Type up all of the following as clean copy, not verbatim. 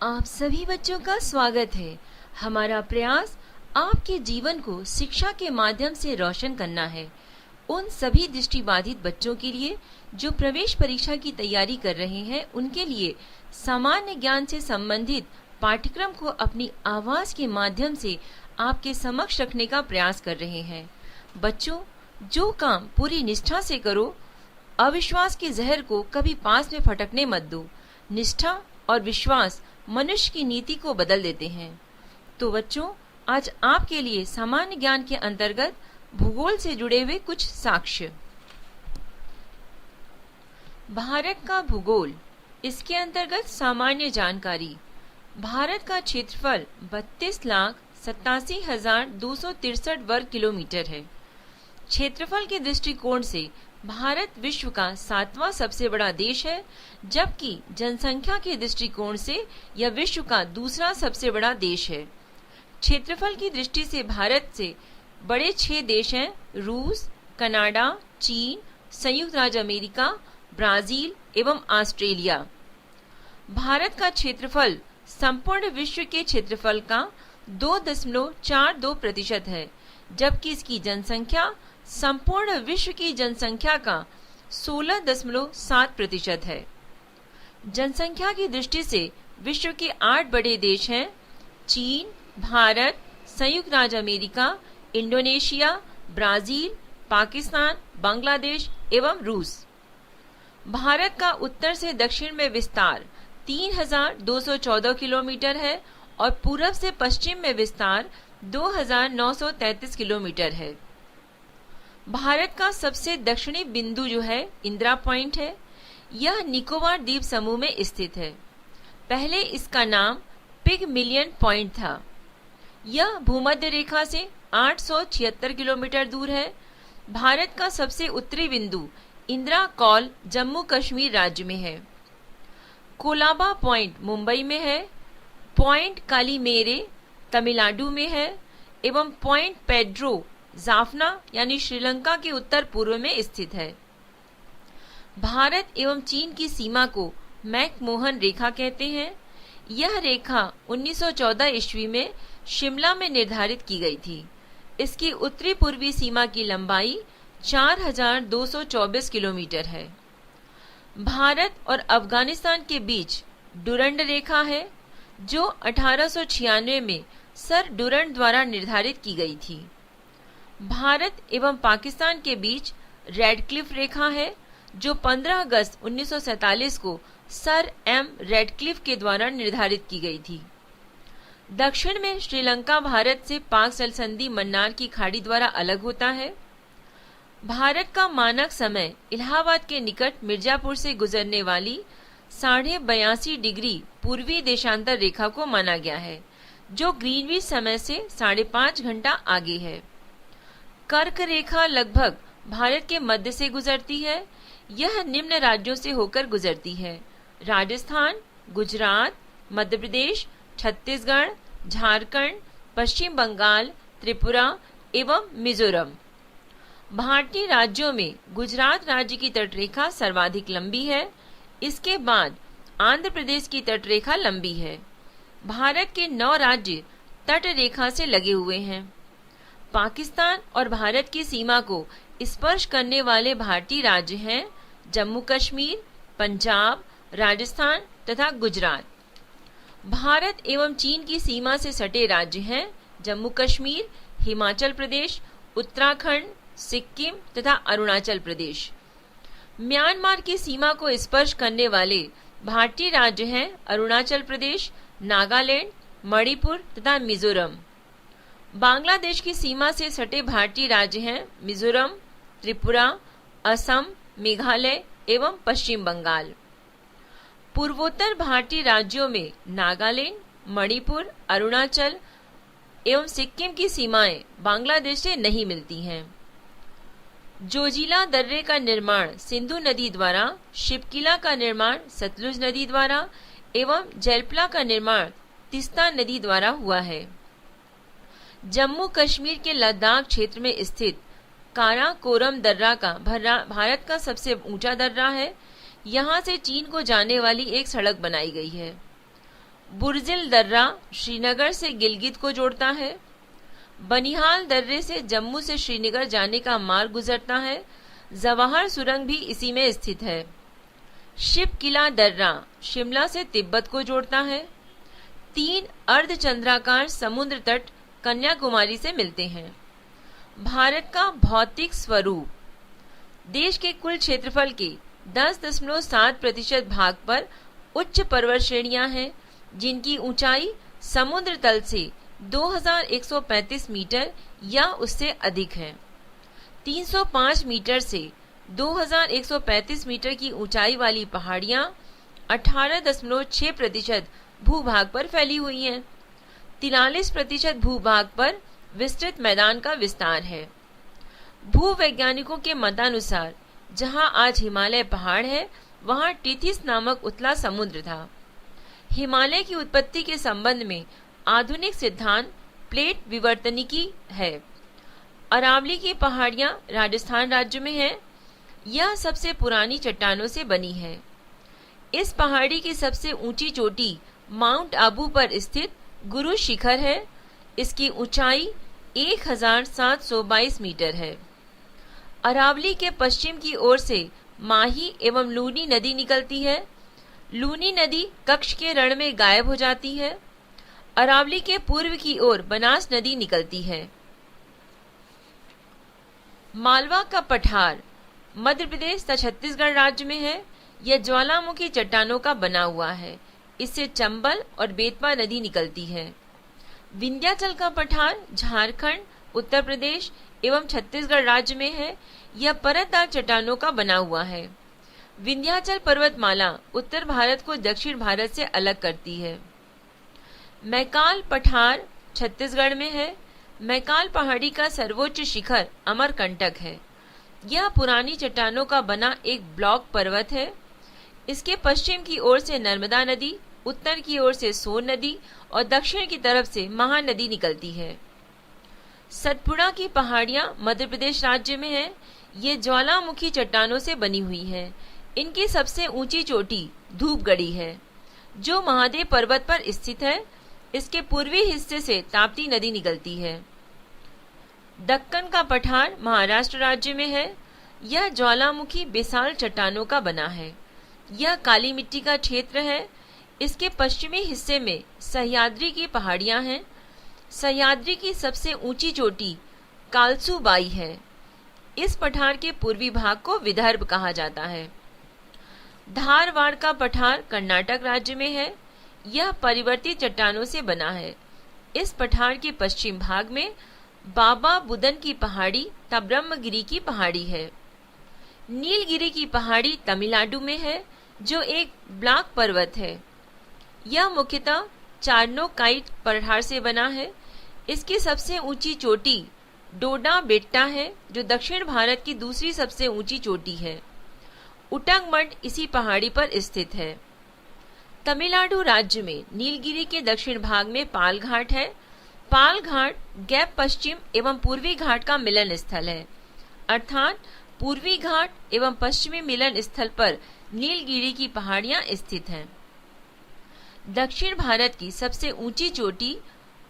आप सभी बच्चों का स्वागत है। हमारा प्रयास आपके जीवन को शिक्षा के माध्यम से रोशन करना है। उन सभी दृष्टिबाधित बच्चों के लिए जो प्रवेश परीक्षा की तैयारी कर रहे हैं, उनके लिए सामान्य ज्ञान से संबंधित पाठ्यक्रम को अपनी आवाज के माध्यम से आपके समक्ष रखने का प्रयास कर रहे हैं। बच्चों, जो काम पूरी निष्ठा से करो, अविश्वास के जहर को कभी पास में फटकने मत दो। निष्ठा और विश्वास मनुष्य की नीति को बदल देते हैं। तो बच्चों, आज आपके लिए सामान्य ज्ञान के अंतर्गत भूगोल से जुड़े हुए कुछ साक्ष्य। भारत का भूगोल, इसके अंतर्गत सामान्य जानकारी। भारत का क्षेत्रफल 32,87,263 वर्ग किलोमीटर है। क्षेत्रफल के दृष्टिकोण से भारत विश्व का 7वां सबसे बड़ा देश है, जबकि जनसंख्या के दृष्टिकोण से यह विश्व का दूसरा सबसे बड़ा देश है। क्षेत्रफल की दृष्टि से भारत से बड़े 6 देश हैं: रूस, कनाडा, चीन, संयुक्त राज्य अमेरिका, ब्राजील एवं ऑस्ट्रेलिया। भारत का क्षेत्रफल संपूर्ण विश्व के क्षेत्रफल का 2.42% है, जबकि इसकी जनसंख्या संपूर्ण विश्व की जनसंख्या का 16.7% है। जनसंख्या की दृष्टि से विश्व के 8 बड़े देश हैं: चीन, भारत, संयुक्त राज्य America, Indonesia, Brazil, Pakistan, Bangladesh एवं रूस। भारत का उत्तर से दक्षिण में विस्तार 3,214 किलोमीटर है और पूरब से पश्चिम में विस्तार 2,933 किलोमीटर है। भारत का सबसे दक्षिणी बिंदु जो है इंदिरा पॉइंट है। यह निकोबार द्वीप समूह में स्थित है। पहले इसका नाम पिगमिलियन पॉइंट था। यह भूमध्य रेखा से 876 किलोमीटर दूर है। भारत का सबसे उत्तरी बिंदु इंदिरा कॉल जम्मू कश्मीर राज्य में है। कोलाबा पॉइंट मुंबई में है। पॉइंट कालीमेरे तमिलनाडु में है एवं पॉइंट पेड्रो जाफना यानी श्रीलंका के उत्तर पूर्व में स्थित है। भारत एवं चीन की सीमा को मैकमोहन रेखा कहते हैं। यह रेखा 1914 ईस्वी में शिमला में निर्धारित की गई थी। इसकी उत्तरी पूर्वी सीमा की लंबाई 4,224 किलोमीटर है। भारत और अफगानिस्तान के बीच डुरंड रेखा है, जो 1896 में सर डुरंड द्वारा निर्धारित की गई थी। भारत एवं पाकिस्तान के बीच रेडक्लिफ रेखा है, जो 15 अगस्त 1947 को सर एम रेडक्लिफ के द्वारा निर्धारित की गई थी। दक्षिण में श्रीलंका भारत से पाक जलसंधि मन्नार की खाड़ी द्वारा अलग होता है। भारत का मानक समय इलाहाबाद के निकट मिर्जापुर से गुजरने वाली 82.5 डिग्री पूर्वी देशांतर रेखा को माना गया है, जो ग्रीनविच समय से 5.5 घंटा आगे है। कर्क रेखा लगभग भारत के मध्य से गुजरती है। यह निम्न राज्यों से होकर गुजरती है: राजस्थान, गुजरात, मध्य प्रदेश, छत्तीसगढ़, झारखंड, पश्चिम बंगाल, त्रिपुरा एवं मिजोरम। भारतीय राज्यों में गुजरात राज्य की तटरेखा सर्वाधिक लंबी है। इसके बाद आंध्र प्रदेश की तटरेखा लंबी है। भारत के 9 राज्य तटरेखा से लगे हुए हैं। पाकिस्तान और भारत की सीमा को स्पर्श करने वाले भारतीय राज्य हैं जम्मू कश्मीर, पंजाब, राजस्थान तथा गुजरात। भारत एवं चीन की सीमा से सटे राज्य हैं जम्मू कश्मीर, हिमाचल प्रदेश, उत्तराखंड, सिक्किम तथा अरुणाचल प्रदेश। म्यांमार की सीमा को स्पर्श करने वाले भारतीय राज्य हैं अरुणाचल प्रदेश, नागालैंड, मणिपुर तथा मिजोरम। बांग्लादेश की सीमा से सटे भारतीय राज्य हैं मिजोरम, त्रिपुरा, असम, मेघालय एवं पश्चिम बंगाल। पूर्वोत्तर भारतीय राज्यों में नागालैंड, मणिपुर, अरुणाचल एवं सिक्किम की सीमाएं बांग्लादेश से नहीं मिलती हैं। जोजिला दर्रे का निर्माण सिंधु नदी द्वारा, शिवकिला का निर्माण सतलुज नदी द्वारा एवं जलपला का निर्माण तीस्ता नदी द्वारा हुआ है। जम्मू कश्मीर के लद्दाख क्षेत्र में स्थित काराकोरम दर्रा का भारत का सबसे ऊंचा दर्रा है। यहाँ से चीन को जाने वाली एक सड़क बनाई गई है। बुर्जिल दर्रा श्रीनगर से गिलगित को जोड़ता है। बनिहाल दर्रे से जम्मू से श्रीनगर जाने का मार्ग गुजरता है। जवाहर सुरंग भी इसी में स्थित है। शिव किला दर्रा शिमला से तिब्बत को जोड़ता है। 3 अर्धचंद्राकार समुद्र तट कन्याकुमारी से मिलते हैं। भारत का भौतिक स्वरूप। देश के कुल क्षेत्रफल के 10.7% भाग पर उच्च पर्वत श्रेणियां हैं, जिनकी ऊंचाई समुद्र तल से 2135 मीटर या उससे अधिक है। 305 मीटर से 2135 मीटर की ऊंचाई वाली पहाड़ियां 18.6% भूभाग पर फैली हुई हैं। 43% भूभाग पर विस्तृत मैदान का विस्तार है। भूवैज्ञानिकों के मतानुसार जहां आज हिमालय पहाड़ है, वहां टिथिस नामक उथला समुद्र था। हिमालय की उत्पत्ति के संबंध में आधुनिक सिद्धांत प्लेट विवर्तनिकी है। अरावली की पहाड़ियां राजस्थान राज्य में है। यह सबसे पुरानी चट्टानों से बनी है। इस पहाड़ी की सबसे ऊंची चोटी माउंट आबू पर स्थित गुरु शिखर है। इसकी ऊंचाई 1722 मीटर है। अरावली के पश्चिम की ओर से माही एवं लूनी नदी निकलती है। लूनी नदी कच्छ के रण में गायब हो जाती है। अरावली के पूर्व की ओर बनास नदी निकलती है। मालवा का पठार मध्य प्रदेश तथा छत्तीसगढ़ राज्य में है। यह ज्वालामुखी चट्टानों का बना हुआ है। इससे चंबल और बेतवा नदी निकलती है। विंध्याचल का पठार झारखंड, उत्तर प्रदेश एवं छत्तीसगढ़ राज्य में है। यह परतदार चट्टानों का बना हुआ है। विंध्याचल पर्वतमाला उत्तर भारत को दक्षिण भारत से अलग करती है। मैकाल पठार छत्तीसगढ़ में है। मैकाल पहाड़ी का सर्वोच्च शिखर अमरकंटक है। यह पुरानी चट्टानों का बना एक ब्लॉक पर्वत है। इसके पश्चिम की ओर से नर्मदा नदी, उत्तर की ओर से सोन नदी और दक्षिण की तरफ से महानदी निकलती है। सतपुड़ा की पहाड़ियां मध्य प्रदेश राज्य में है। ये ज्वालामुखी चट्टानों से बनी हुई है। इनकी सबसे ऊंची चोटी धूपगढ़ी है, जो महादेव पर्वत पर स्थित है। इसके पूर्वी हिस्से से ताप्ती नदी निकलती है। दक्कन का पठार महाराष्ट्र राज्य में है। यह ज्वालामुखी विशाल चट्टानों का बना है। यह काली मिट्टी का क्षेत्र है। इसके पश्चिमी हिस्से में सह्याद्री की पहाड़ियां हैं। सह्याद्री की सबसे ऊंची चोटी कालसूबाई है। इस पठार के पूर्वी भाग को विदर्भ कहा जाता है। धारवाड़ का पठार कर्नाटक राज्य में है। यह परिवर्तित चट्टानों से बना है। इस पठार के पश्चिम भाग में बाबा बुदन की पहाड़ी तथा ब्रह्मगिरी की पहाड़ी है। नीलगिरी की पहाड़ी तमिलनाडु में है, जो एक ब्लॉक पर्वत है। यह मुख्यतः चार्नोकाइट पठार से बना है। इसकी सबसे ऊंची चोटी डोडा बेट्टा है, जो दक्षिण भारत की दूसरी सबसे ऊंची चोटी है। उटंगमठ इसी पहाड़ी पर स्थित है। तमिलनाडु राज्य में नीलगिरी के दक्षिण भाग में पाल घाट है। पाल घाट गैप पश्चिम एवं पूर्वी घाट का मिलन स्थल है, अर्थात पूर्वी घाट एवं पश्चिमी मिलन स्थल पर नीलगिरी की पहाड़ियां स्थित हैं। दक्षिण भारत की सबसे ऊंची चोटी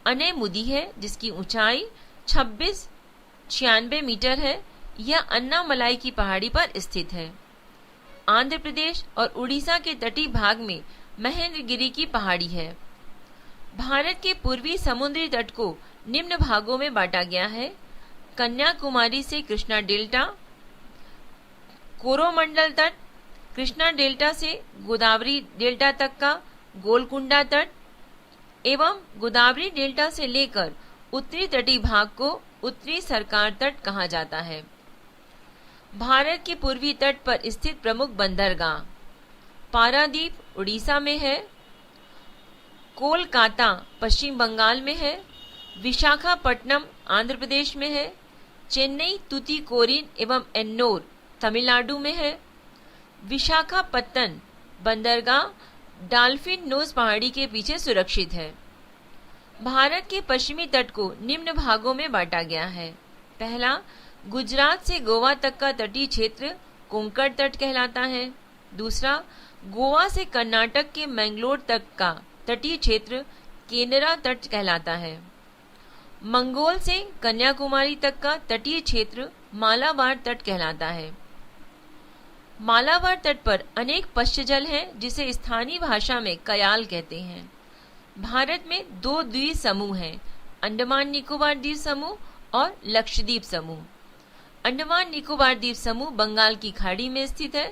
अनेमुदी है, जिसकी ऊंचाई 2696 मीटर है। यह अन्नामलाई की पहाड़ी पर स्थित है। आंध्र प्रदेश और उड़ीसा के तटीय भाग में महेंद्रगिरी की पहाड़ी है। भारत के पूर्वी समुद्री तट को निम्न भागों में बांटा गया है। कन्याकुमारी से कृष्णा डेल्टा, कोरोमंडल तट, कृष्णा डेल्टा से गोदावरी डेल्टा तक का गोलकुंडा तट एवं गोदावरी डेल्टा से लेकर उत्तरी तटीय भाग को उत्तरी सरकार तट कहा जाता है। भारत के पूर्वी तट पर स्थित प्रमुख बंदरगाह पारादीप उड़ीसा में है। कोलकाता पश्चिम बंगाल में है। विशाखापट्टनम आंध्र प्रदेश में है। चेन्नई, तूतीकोरिन एवं एन्नोर तमिलनाडु में है। विशाखापत्तनम बंदरगाह डॉल्फिन नोज पहाड़ी के पीछे सुरक्षित है। भारत के पश्चिमी तट को निम्न भागों में बांटा गया है। पहला, गुजरात से गोवा तक का तटीय क्षेत्र कोंकण तट कहलाता है। दूसरा, गोवा से कर्नाटक के मैंगलोर तक का तटीय क्षेत्र केनरा तट कहलाता है। मंगोल से कन्याकुमारी तक का तटीय क्षेत्र मालाबार तट कहलाता है। मालाबार तट पर अनेक पश्चजल हैं जिसे स्थानीय भाषा में कयाल कहते हैं। भारत में 2 द्वीप समूह हैं, अंडमान निकोबार द्वीप समूह और लक्षद्वीप समूह। अंडमान निकोबार द्वीप समूह बंगाल की खाड़ी में स्थित है।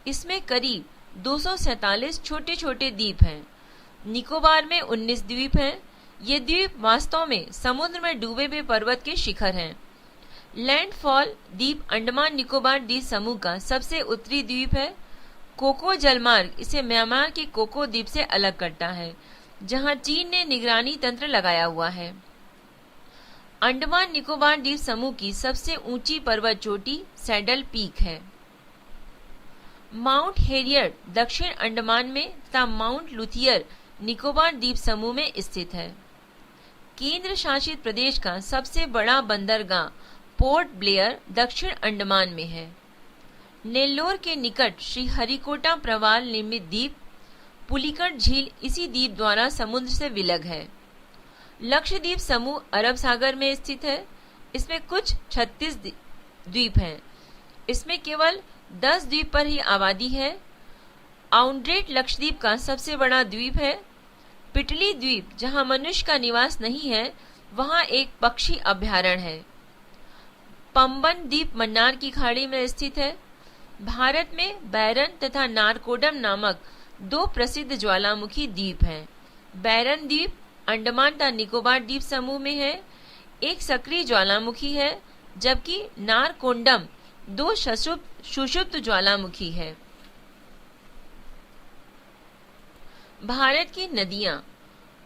इसमें करीब 247 छोटे छोटे द्वीप हैं। निकोबार में 19 द्वीप हैं। ये द्वीप वास्तव में समुद्र में डूबे हुए पर्वत के शिखर हैं। लैंडफॉल द्वीप अंडमान निकोबार द्वीप समूह का सबसे उत्तरी द्वीप है। कोको जलमार्ग इसे म्यांमार के कोको द्वीप से अलग करता है, जहां चीन ने निगरानी तंत्र लगाया हुआ है। अंडमान निकोबार द्वीप समूह की सबसे ऊंची पर्वत चोटी सैडल पीक है। माउंट हेरियट दक्षिण अंडमान में तथा माउंट लुथियर निकोबार द्वीप समूह में स्थित है। केंद्र शासित प्रदेश का सबसे बड़ा बंदरगाह पोर्ट ब्लेयर दक्षिण अंडमान में है। नेल्लोर के निकट श्रीहरिकोटा प्रवाल निर्मित द्वीप पुलिकट झील इसी द्वीप द्वारा समुद्र से विलग है। लक्षद्वीप समूह अरब सागर में स्थित है। इसमें कुछ 36 द्वीप हैं। इसमें केवल 10 द्वीप पर ही आबादी है। आउंड्रेट लक्षद्वीप का सबसे बड़ा द्वीप है। पिटली द्वीप जहां मनुष्य का निवास नहीं है, वहां एक पक्षी अभ्यारण्य है। पंबन द्वीप मन्नार की खाड़ी में स्थित है। भारत में बैरन तथा नारकोडम नामक 2 प्रसिद्ध ज्वालामुखी द्वीप हैं। बैरन द्वीप अंडमान तथा निकोबार द्वीप समूह में है, एक सक्रिय ज्वालामुखी है, जबकि नारकोंडम 2 सुषुप्त ज्वालामुखी है। भारत की नदियां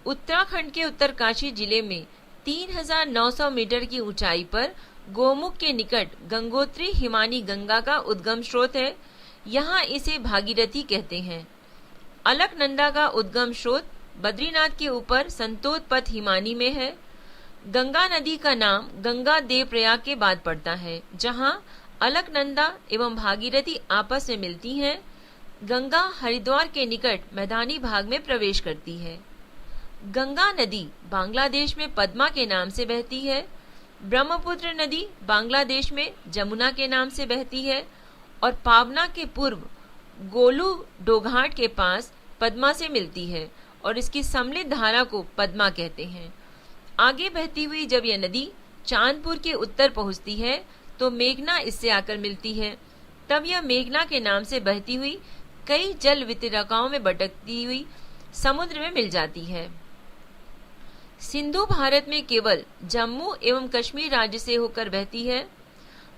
उत्तराखंड के उत्तरकाशी जिले में 3900 मीटर की ऊंचाई पर गोमुख के निकट गंगोत्री हिमानी गंगा का उद्गम स्रोत है। यहाँ इसे भागीरथी कहते हैं। अलकनंदा का उद्गम स्रोत बद्रीनाथ के ऊपर संतोष पथ हिमानी में है। गंगा नदी का नाम गंगा देवप्रयाग के बाद पड़ता है, जहाँ अलकनंदा एवं भागीरथी आपस में मिलती हैं। गंगा हरिद्वार के निकट मैदानी भाग में प्रवेश करती है। गंगा नदी बांग्लादेश में पद्मा के नाम से बहती है। ब्रह्मपुत्र नदी बांग्लादेश में जमुना के नाम से बहती है और पावना के पूर्व गोलू डोघाट के पास पद्मा से मिलती है और इसकी सम्मिलित धारा को पद्मा कहते हैं। आगे बहती हुई जब यह नदी चांदपुर के उत्तर पहुंचती है तो मेघना इससे आकर मिलती है। तब यह मेघना के नाम से बहती हुई कई जल वितरकाओं में भटकती हुई समुद्र में मिल जाती है। सिंधु भारत में केवल जम्मू एवं कश्मीर राज्य से होकर बहती है।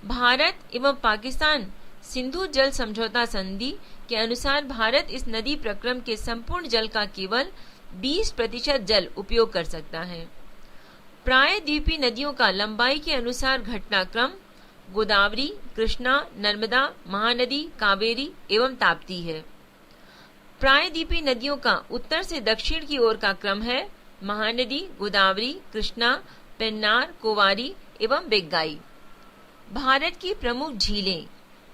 भारत एवं पाकिस्तान सिंधु जल समझौता संधि के अनुसार भारत इस नदी प्रक्रम के संपूर्ण जल का केवल 20% जल उपयोग कर सकता है। प्रायद्वीपीय नदियों का लंबाई के अनुसार घटनाक्रम गोदावरी, कृष्णा, नर्मदा, महानदी, कावेरी एवं ताप्ती है। प्रायद्वीपीय नदियों का उत्तर से दक्षिण की ओर का क्रम है महानदी, गोदावरी, कृष्णा, पेन्नार, कोवारी एवं बेग्गाई। भारत की प्रमुख झीलें।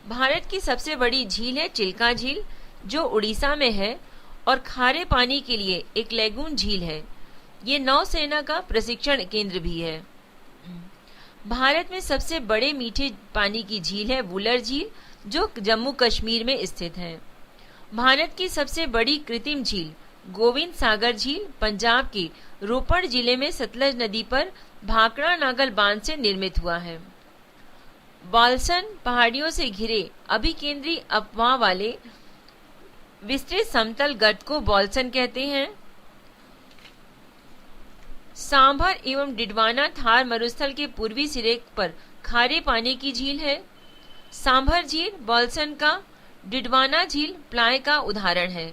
भारत की सबसे बड़ी झील है चिल्का झील, जो उड़ीसा में है और खारे पानी के लिए एक लैगून झील है। ये नौसेना का प्रशिक्षण केंद्र भी है। भारत में सबसे बड़े मीठे पानी की झील है वुलर झील, जो जम्मू कश्मीर में स्थित है। भारत की सबसे बड़ी कृत्रिम झील गोविंद सागर झील पंजाब के रोपड़ जिले में सतलज नदी पर भाखड़ा नागल बांध से निर्मित हुआ है। बाल्सन पहाड़ियों से घिरे अभिकेंद्री अपवाह वाले विस्तृत समतल गर्त को बाल्सन कहते हैं। सांभर एवं डिडवाना थार मरुस्थल के पूर्वी सिरे पर खारे पानी की झील है। सांभर झील बाल्सन का, डिडवाना झील प्लाय का उदाहरण है।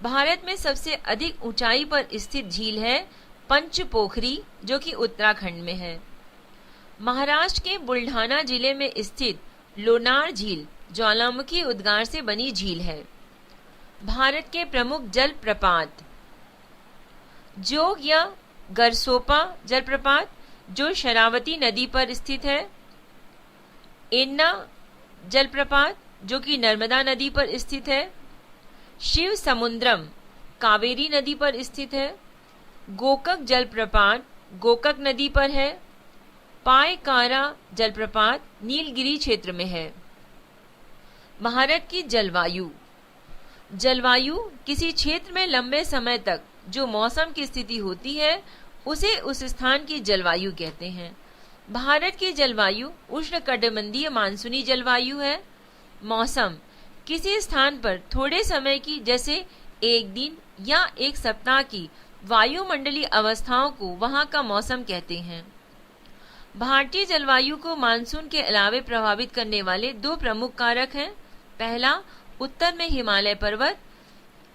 भारत में सबसे अधिक ऊंचाई पर स्थित झील है पंचपोखरी, जो कि उत्तराखंड में है। महाराष्ट्र के बुल्ढाना जिले में स्थित लोनार झील ज्वालामुखी उद्गार से बनी झील है। भारत के प्रमुख जल प्रपात जोग या गरसोपा जलप्रपात, जो शरावती नदी पर स्थित है। एन्ना जलप्रपात, जो कि नर्मदा नदी पर स्थित है। शिव समुद्रम कावेरी नदी पर स्थित है। गोकक जलप्रपात गोकक नदी पर है। पायकारा जलप्रपात नीलगिरी क्षेत्र में है। भारत की जलवायु। जलवायु किसी क्षेत्र में लंबे समय तक जो मौसम की स्थिति होती है उसे उस स्थान की जलवायु कहते हैं। भारत की जलवायु उष्णकटिबंधीय मानसूनी जलवायु है। मौसम किसी स्थान पर थोड़े समय की, जैसे एक दिन या एक सप्ताह की वायुमंडलीय अवस्थाओं को वहां का मौसम कहते हैं। भारतीय जलवायु को मानसून के अलावे प्रभावित करने वाले दो प्रमुख कारक हैं। पहला, उत्तर में हिमालय पर्वत,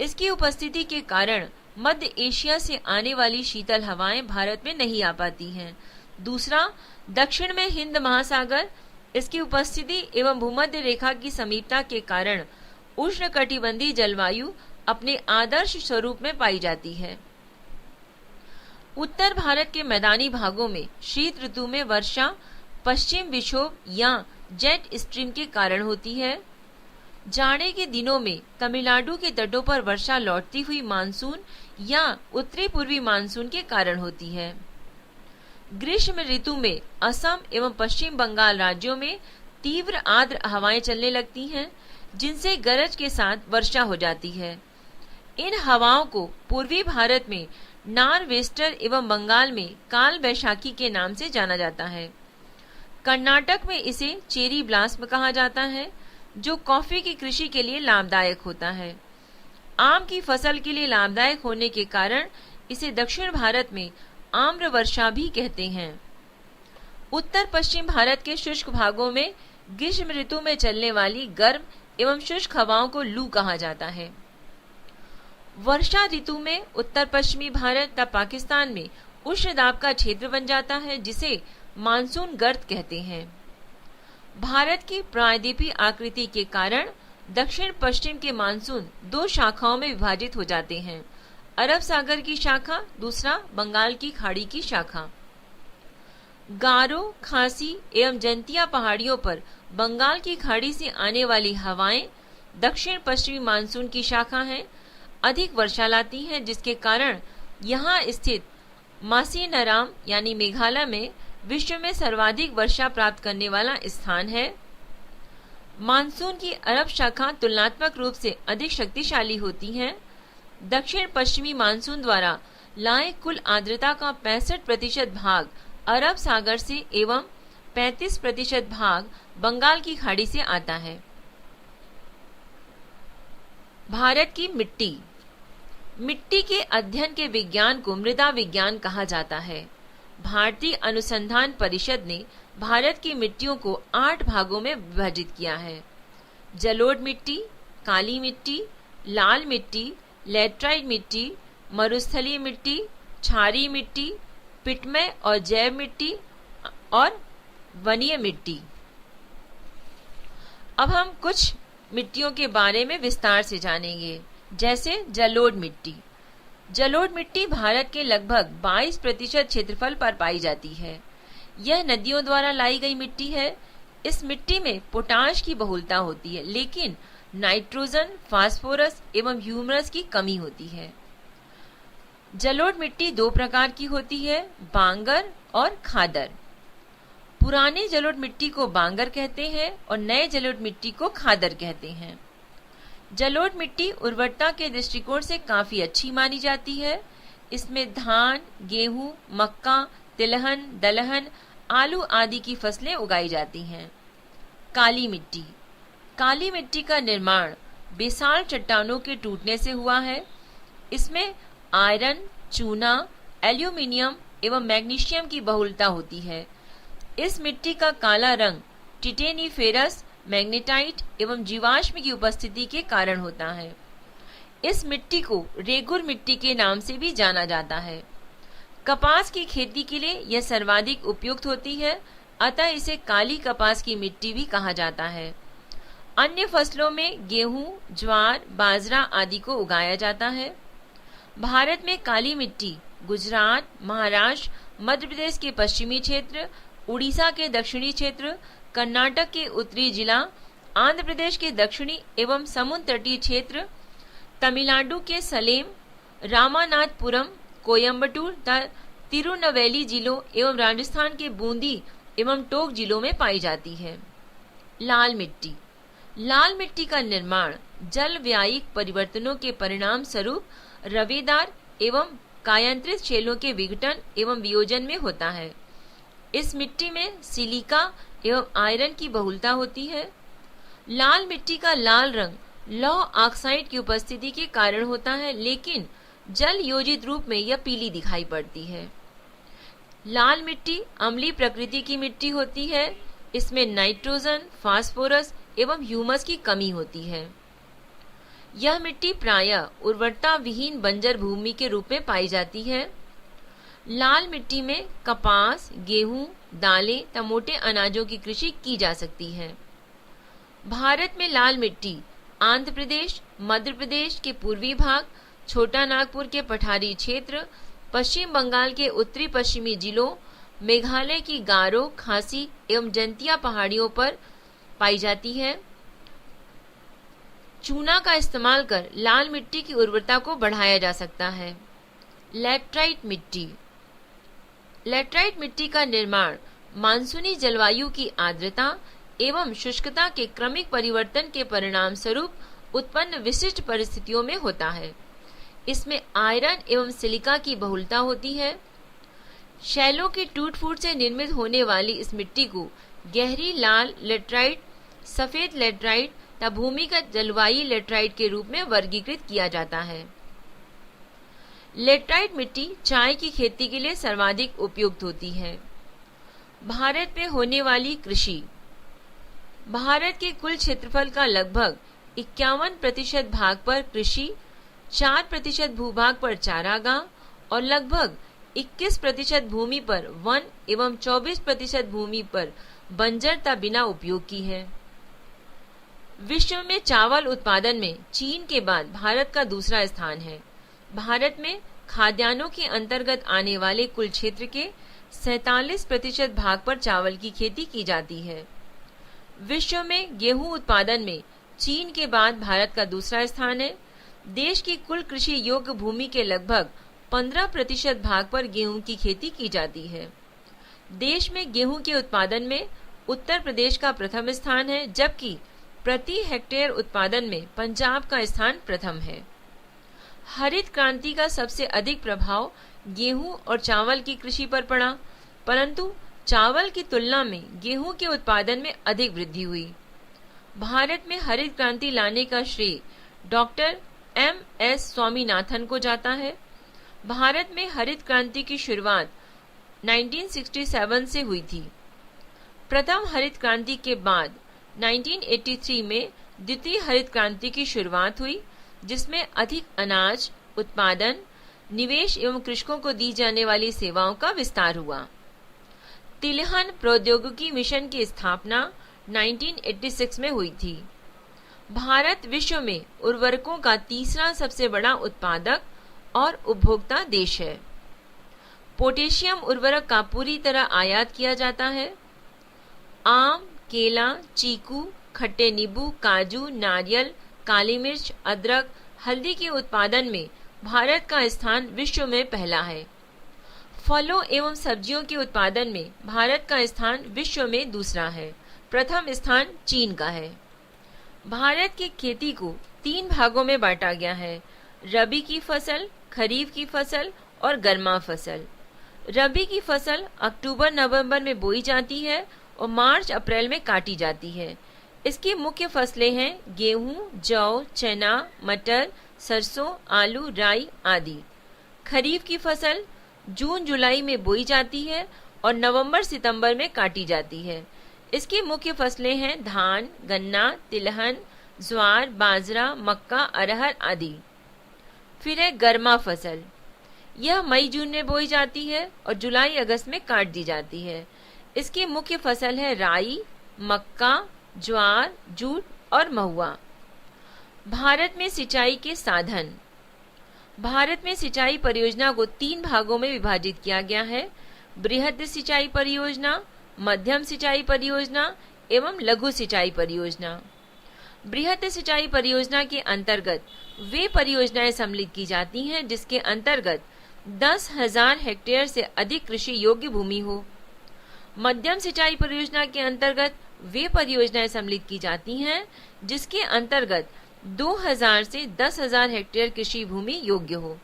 इसकी उपस्थिति के कारण मध्य एशिया से आने वाली शीतल हवाएं भारत में नहीं आ पाती हैं। दूसरा, दक्षिण में हिंद महासागर, इसकी उपस्थिति एवं भूमध्य रेखा की समीपता के कारण उष्णकटिबंधीय जलवायु अपने आदर्श स्वरूप में पाई जाती है। उत्तर भारत के मैदानी भागों में शीत ऋतु में वर्षा पश्चिम विक्षोभ या जेट स्ट्रीम के कारण होती है। जाड़े के दिनों में तमिलनाडु के तटों पर वर्षा लौटती हुई मानसून या उत्तरी पूर्वी मानसून के कारण होती है। ग्रीष्म ऋतु में असम एवं पश्चिम बंगाल राज्यों में तीव्र आर्द्र हवाएं चलने लगती हैं, जिनसे गरज के साथ वर्षा हो जाती है। इन हवाओं को पूर्वी भारत में नॉर्वेस्टर एवं बंगाल में काल बैशाखी के नाम से जाना जाता है। कर्नाटक में इसे चेरी ब्लास्म कहा जाता है, जो कॉफी की कृषि के लिए लाभदायक होता है। आम की फसल के लिए लाभदायक होने के कारण इसे दक्षिण भारत में आम्र वर्षा भी कहते हैं। उत्तर पश्चिम भारत के शुष्क भागों में ग्रीष्म ऋतु में चलने वाली गर्म एवं शुष्क हवाओं को लू कहा जाता है। वर्षा ऋतु में उत्तर पश्चिमी भारत तथा पाकिस्तान में उष्ण दाब का क्षेत्र बन जाता है, जिसे मानसून गर्त कहते हैं। भारत की प्रायद्वीपीय आकृति के कारण दक्षिण पश्चिम के मानसून दो शाखाओं में विभाजित हो जाते हैं, अरब सागर की शाखा, दूसरा बंगाल की खाड़ी की शाखा। गारो, खासी एवं जंतिया पहाड़ियों पर बंगाल की खाड़ी से आने वाली हवाएं दक्षिण पश्चिमी मानसून की शाखा हैं, अधिक वर्षा लाती हैं, जिसके कारण यहाँ स्थित मासीनराम यानी मेघालय में विश्व में सर्वाधिक वर्षा प्राप्त करने वाला स्थान है। मानसून की अरब शाखा तुलनात्मक रूप से अधिक शक्तिशाली होती है। दक्षिण पश्चिमी मानसून द्वारा लाए कुल आर्द्रता का 65% भाग अरब सागर से एवं 35% भाग बंगाल की खाड़ी से आता है। भारत की मिट्टी। मिट्टी के अध्ययन के विज्ञान को मृदा विज्ञान कहा जाता है। भारतीय अनुसंधान परिषद ने भारत की मिट्टियों को 8 भागों में विभाजित किया है। जलोढ़ मिट्टी, काली मिट्टी, लाल मिट्टी, लैटराइट मिट्टी, मरुस्थलीय मिट्टी, क्षारीय मिट्टी, पिटमय और जैव मिट्टी और वनीय मिट्टी। अब हम कुछ मिट्टियों के बारे में विस्तार से जानेंगे, जैसे जलोढ़ मिट्टी। जलोढ़ मिट्टी भारत के लगभग 22% क्षेत्रफल पर पाई जाती है। यह नदियों द्वारा लाई गई मिट्टी है। इस मिट्टी में पोटाश की बहुलता होती है, लेकिन नाइट्रोजन, फास्फोरस एवं ह्यूमरस की कमी होती है। जलोढ़ मिट्टी 2 प्रकार की होती है, बांगर और खादर। पुराने जलोढ़ मिट्टी को बांगर कहते हैं और नए जलोढ़ मिट्टी को खादर कहते हैं। जलोढ़ मिट्टी उर्वरता के दृष्टिकोण से काफी अच्छी मानी जाती है। इसमें धान, गेहूं, मक्का, तिलहन, दलहन, आलू आदि की फसलें उगाई जाती हैं। काली मिट्टी। काली मिट्टी का निर्माण बेसाल चट्टानों के टूटने से हुआ है। इसमें आयरन, चूना, एल्यूमिनियम एवं मैग्नीशियम की बहुलता होती है। इस मिट्टी का काला रंग टिटेनीफेरस, मैग्नेटाइट एवं जीवाश्म की उपस्थिति के कारण होता है। इस मिट्टी को रेगुर मिट्टी के नाम से भी जाना जाता है। कपास की खेती के लिए यह सर्वाधिक उपयुक्त होती है, अतः इसे काली कपास की मिट्टी भी कहा जाता है। अन्य फसलों में गेहूं, ज्वार, बाजरा आदि को उगाया जाता है। भारत में काली मिट्टी गुजरात, महाराष्ट्र, मध्य प्रदेश के पश्चिमी क्षेत्र, उड़ीसा के दक्षिणी क्षेत्र, कर्नाटक के उत्तरी जिला, आंध्र प्रदेश के दक्षिणी एवं समुद्र तटीय क्षेत्र, तमिलनाडु के सलेम, रामानाथपुरम, कोयम्बटूर तथा तिरुनेलवेली जिलों एवं राजस्थान के बूंदी एवं टोंक जिलों में पाई जाती है। लाल मिट्टी। लाल मिट्टी का निर्माण जलवायिक परिवर्तनों के परिणाम स्वरूप रवेदार एवं कायांतरित शैलों के विघटन एवं वियोजन में होता है। इस मिट्टी में सिलिका एवं आयरन की बहुलता होती है। लाल मिट्टी का लाल रंग लौह ऑक्साइड की उपस्थिति के कारण होता है, लेकिन जल योजित रूप में यह पीली दिखाई पड़ती है। लाल मिट्टी अम्लीय प्रकृति की मिट्टी होती है। इसमें नाइट्रोजन, फास्फोरस एवं ह्यूमस की कमी होती है। यह मिट्टी प्रायः उर्वरता विहीन बंजर भूमि के रूप में पाई जाती है। लाल मिट्टी में कपास, गेहूं, दालें तथा मोटे अनाजों की कृषि की जा सकती है। भारत में लाल मिट्टी आंध्र प्रदेश, मध्य प्रदेश के पूर्वी भाग, छोटा नागपुर के पठारी क्षेत्र, पश्चिम बंगाल के उत्तरी पश्चिमी जिलों, मेघालय की गारो, खासी एवं जंतिया पहाड़ियों पर पाई जाती है। चूना का इस्तेमाल कर लाल मिट्टी की उर्वरता को बढ़ाया जा सकता है। लैटराइट मिट्टी। लैटराइट मिट्टी का निर्माण मानसूनी जलवायु की आर्द्रता एवं शुष्कता के क्रमिक परिवर्तन के परिणाम स्वरूप उत्पन्न विशिष्ट परिस्थितियों में होता है। इसमें आयरन एवं सिलिका की बहुलता होती है। शैलों के टूट फूट से निर्मित होने वाली इस मिट्टी को गहरी लाल लैटराइट, सफेद लैटराइट तथा भूमिगत जलवायु लैटराइट के रूप में वर्गीकृत किया जाता है। लैटराइट मिट्टी चाय की खेती के लिए सर्वाधिक उपयुक्त होती है। भारत में होने वाली कृषि। भारत के कुल क्षेत्रफल का लगभग 51% भाग पर कृषि, 4% भूभाग पर चारागाह और लगभग 21% भूमि पर वन एवं 24% भूमि पर बंजरता बिना उपयोग की है। विश्व में चावल उत्पादन में चीन के बाद भारत का दूसरा स्थान है। भारत में खाद्यान्नों के अंतर्गत आने वाले कुल क्षेत्र के 47% भाग पर चावल की खेती की जाती है। विश्व में गेहूं उत्पादन में चीन के बाद भारत का दूसरा स्थान है। देश की कुल कृषि योग्य भूमि के लगभग 15% भाग पर गेहूं की खेती की जाती है। देश में गेहूं के उत्पादन में उत्तर प्रदेश का प्रथम स्थान है, जबकि प्रति हेक्टेयर उत्पादन में पंजाब का स्थान प्रथम है। हरित क्रांति का सबसे अधिक प्रभाव गेहूं और चावल की कृषि पर पड़ा, परंतु चावल की तुलना में गेहूं के उत्पादन में अधिक वृद्धि हुई। भारत में हरित क्रांति लाने का श्रेय डॉक्टर M.S. स्वामीनाथन को जाता है। भारत में हरित क्रांति की शुरुआत 1967 से हुई थी। प्रथम हरित क्रांति के बाद 1983 में द्वितीय हरित क्रांति की शुरुआत हुई, जिसमें अधिक अनाज उत्पादन, निवेश एवं कृषकों को दी जाने वाली सेवाओं का विस्तार हुआ। तिलहन प्रौद्योगिकी मिशन की स्थापना 1986 में हुई थी। भारत विश्व में उर्वरकों का तीसरा सबसे बड़ा उत्पादक और उपभोक्ता देश है। पोटेशियम उर्वरक का पूरी तरह आयात किया जाता है। आम, केला, चीकू, खट्टे नींबू, काजू, नारियल, काली मिर्च, अदरक, हल्दी के उत्पादन में भारत का स्थान विश्व में पहला है। फलों एवं सब्जियों के उत्पादन में भारत का स्थान विश्व में दूसरा है। प्रथम स्थान चीन का है। भारत की खेती को 3 भागों में बांटा गया है: रबी की फसल, खरीफ की फसल और गर्मा फसल। रबी की फसल अक्टूबर-नवंबर में बोई जाती है और मार्च-अप्रैल में काटी जाती है। इसकी मुख्य फसलें हैं गेहूं, जौ, चना, मटर, सरसों, आलू, राई आदि। खरीफ की फसल जून-जुलाई में बोई जाती है और नवंबर-सितंबर में काटी जाती है। इसकी मुख्य फसलें हैं धान, गन्ना, तिलहन, ज्वार, बाजरा, मक्का, अरहर आदि। फिर है गर्मा फसल। यह मई-जून में बोई जाती है और जुलाई-अगस्त में काट दी जाती है। इसकी मुख्य फसल है राई, मक्का, ज्वार, जूट और महुआ। भारत में सिंचाई के साधन। भारत में सिंचाई परियोजना को 3 भागों में विभाजित किया गया है: बृहद सिंचाई परियोजना, मध्यम सिंचाई परियोजना एवं लघु सिंचाई परियोजना। बृहत सिंचाई परियोजना के अंतर्गत वे परियोजनाएं सम्मिलित की जाती हैं जिसके अंतर्गत 10,000 हेक्टेयर से अधिक कृषि योग्य भूमि हो। मध्यम सिंचाई परियोजना के अंतर्गत वे परियोजनाएं सम्मिलित की जाती हैं जिसके अंतर्गत 2,000 से 10,000 हेक्टेयर कृषि भूमि योग्य हो।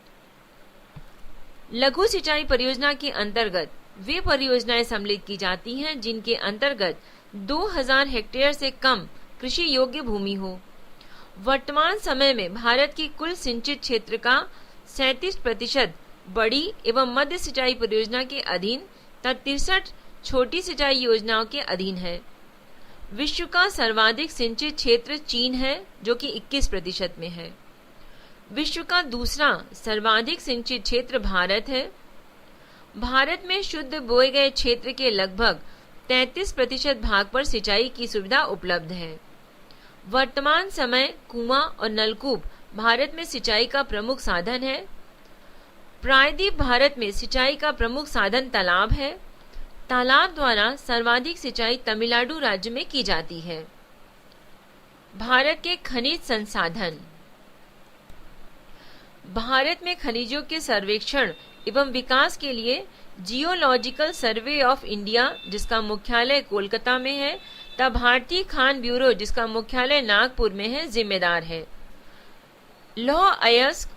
लघु सिंचाई परियोजना के अंतर्गत वे परियोजनाएं सम्मिलित की जाती हैं जिनके अंतर्गत 2,000 हेक्टेयर से कम कृषि योग्य भूमि हो। वर्तमान समय में भारत की कुल सिंचित क्षेत्र का 37% बड़ी एवं मध्य सिंचाई परियोजना के अधीन तथा 63 छोटी सिंचाई योजनाओं के अधीन है। विश्व का सर्वाधिक सिंचित क्षेत्र चीन है जो कि 21% में है। विश्व का दूसरा सर्वाधिक सिंचित क्षेत्र भारत है। भारत में शुद्ध बोए गए क्षेत्र के लगभग 33% भाग पर सिंचाई की सुविधा उपलब्ध है। वर्तमान समय कुआं और नलकूप भारत में सिंचाई का प्रमुख साधन है। प्रायद्वीप भारत में सिंचाई का प्रमुख साधन तालाब है। तालाब द्वारा सर्वाधिक सिंचाई तमिलनाडु राज्य में की जाती है। भारत के खनिज संसाधन। भारत में खनिजों के सर्वेक्षण एवं विकास के लिए जियोलॉजिकल सर्वे ऑफ इंडिया जिसका मुख्यालय कोलकाता में है तथा भारतीय खान ब्यूरो जिसका मुख्यालय नागपुर में है जिम्मेदार है। लौह अयस्क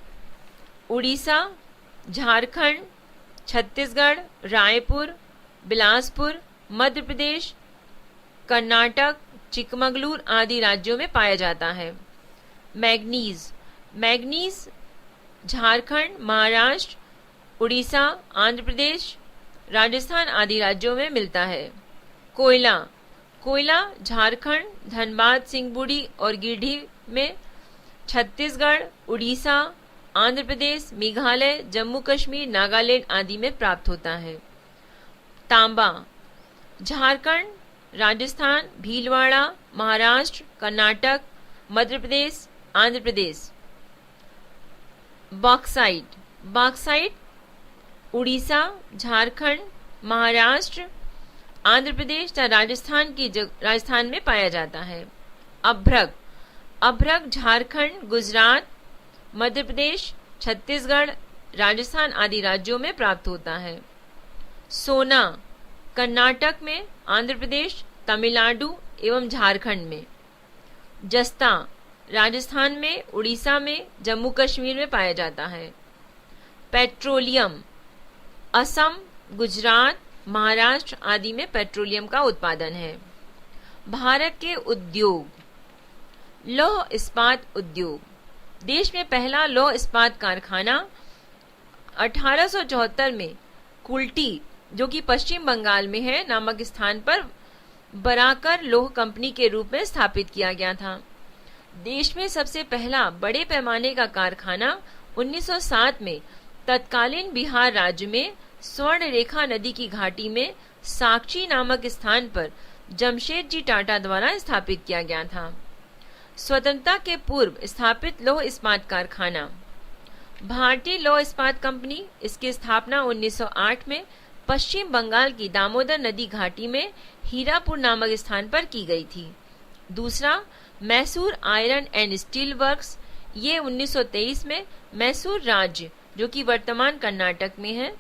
उड़ीसा, झारखंड, छत्तीसगढ़, रायपुर, बिलासपुर, मध्य प्रदेश, कर्नाटक, चिकमगलूर आदि राज्यों में पाया जाता है। मैग्नीज झारखंड, महाराष्ट्र, उड़ीसा, आंध्र प्रदेश, राजस्थान आदि राज्यों में मिलता है। कोयला झारखंड, धनबाद, सिंहबुड़ी और गिरिडीह में, छत्तीसगढ़, उड़ीसा, आंध्र प्रदेश, मेघालय, जम्मू कश्मीर, नागालैंड आदि में प्राप्त होता है। तांबा झारखंड, राजस्थान, भीलवाड़ा, महाराष्ट्र, कर्नाटक, मध्य प्रदेश, आंध्र प्रदेश। बॉक्साइट उड़ीसा, झारखंड, महाराष्ट्र, आंध्र प्रदेश तथा राजस्थान में पाया जाता है। अभ्रक झारखंड, गुजरात, मध्य प्रदेश, छत्तीसगढ़, राजस्थान आदि राज्यों में प्राप्त होता है। सोना कर्नाटक में, आंध्र प्रदेश, तमिलनाडु एवं झारखंड में। जस्ता राजस्थान में, उड़ीसा में, जम्मू कश्मीर में पाया जाता है। पेट्रोलियम असम, गुजरात, महाराष्ट्र आदि में पेट्रोलियम का उत्पादन है। भारत के उद्योग। लौह इस्पात उद्योग। देश में पहला लौह इस्पात कारखाना 1874 में कुल्टी जो कि पश्चिम बंगाल में है नामक स्थान पर बराकर लौह कंपनी के रूप में स्थापित किया गया था। देश में सबसे पहला बड़े पैमाने का कारखाना 1907 में तत्कालीन बिहार राज्य में स्वर्ण रेखा नदी की घाटी में साक्षी नामक स्थान पर जमशेदजी टाटा द्वारा स्थापित किया गया था। स्वतंत्रता के पूर्व स्थापित लौह इस्पात कारखाना भारतीय लौह इस्पात कंपनी, इसकी स्थापना 1908 में पश्चिम बंगाल की दामोदर नदी घाटी में हीरापुर नामक स्थान पर की गई थी। दूसरा Mysore iron and steel works, ये 1923 में मैसूर राज्य जो कि वर्तमान कर्नाटक में है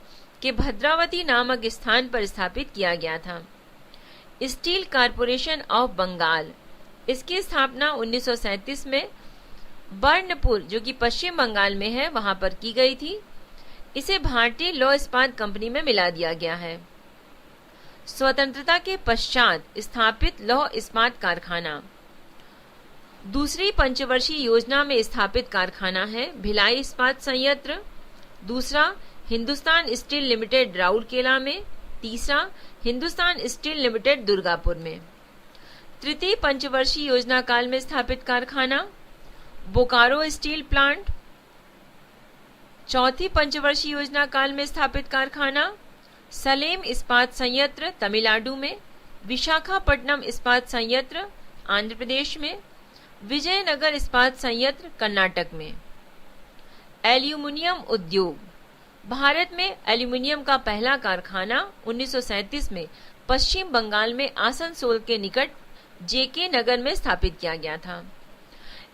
के भद्रावती नामक स्थान पर स्थापित किया गया था। स्टील कॉर्पोरेशन ऑफ बंगाल, इसकी स्थापना 1937 में बर्नपुर जो कि पश्चिम बंगाल में है वहां पर की गई थी। इसे भारतीय लौह इस्पात कंपनी में मिला दिया गया है। स्वतंत्रता के पश्चात स्थापित लौह इस्पात कारखाना दूसरी पंचवर्षीय योजना में स्थापित कारखाना है भिलाई इस्पात संयंत्र। दूसरा हिंदुस्तान स्टील लिमिटेड राउरकेला में। तीसरा हिंदुस्तान स्टील लिमिटेड दुर्गापुर में। तृतीय पंचवर्षीय योजना काल में स्थापित कारखाना बोकारो स्टील प्लांट। चौथी पंचवर्षीय योजना काल में स्थापित कारखाना सलेम इस्पात संयंत्र तमिलनाडु में। विशाखापट्टनम इस्पात संयंत्र आंध्र प्रदेश में। विजयनगर इस्पात संयंत्र कर्नाटक में। एल्यूमिनियम उद्योग भारत में एल्यूमिनियम का पहला कारखाना 1937 में पश्चिम बंगाल में आसनसोल के निकट जेके नगर में स्थापित किया गया था।